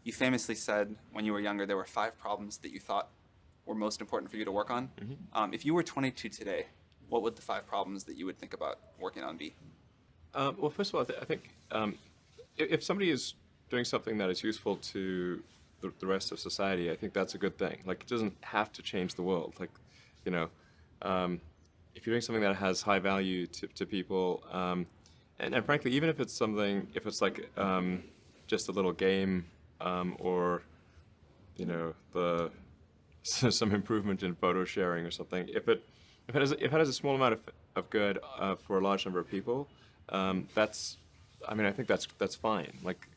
You famously said when you were younger there were 5 problems that you thought were most important for you to work on. If you were 22 today, what would the 5 problems that you would think about working on be? Well, first of all, I think if somebody is doing something that is useful to the rest of society, I think that's a good thing. Like, it doesn't have to change the world. Like, you know, if you're doing something that has high value to people, and frankly, even if it's something, if it's like just a little game, or the some improvement in photo sharing or something, if it has a small amount of good for a large number of people, that's, I mean, I think that's fine. Like,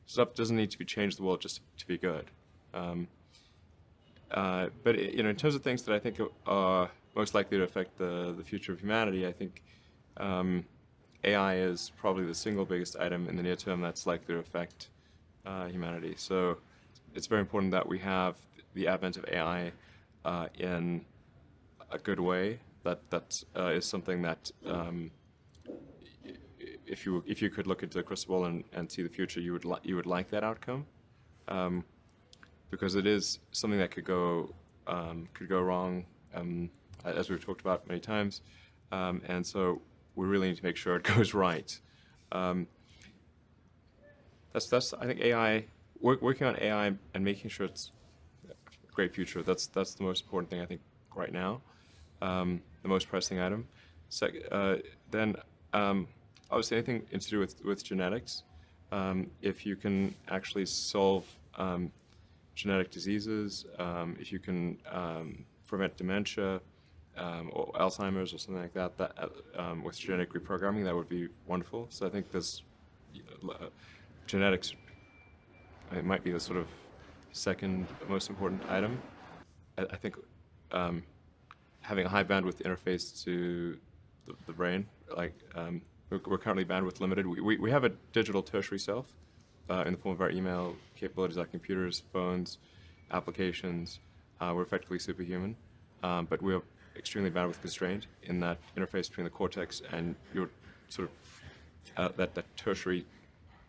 stuff doesn't need to be changed the world just to be good. But in terms of things that I think are most likely to affect the future of humanity, I think AI is probably the single biggest item in the near term that's likely to affect humanity. So it's very important that we have the advent of AI in a good way. That is something that if you could look into the crystal ball and see the future, you would like that outcome, because it is something that could go wrong, as we've talked about many times, and so we really need to make sure it goes right. That's I think AI, working on AI and making sure it's a great future. That's the most important thing I think right now. The most pressing item. Then obviously anything to do with genetics. If you can actually solve genetic diseases, if you can prevent dementia or Alzheimer's or something like that, with genetic reprogramming, that would be wonderful. So I think there's genetics. It might be the sort of second most important item. I think having a high bandwidth interface to the brain, like we're currently bandwidth limited. We have a digital tertiary self in the form of our email capabilities, like computers, phones, applications. We're effectively superhuman, but we're extremely bandwidth constrained in that interface between the cortex and your sort of that tertiary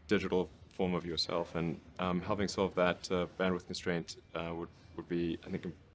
digital form of yourself. And helping solve that bandwidth constraint would be, I think,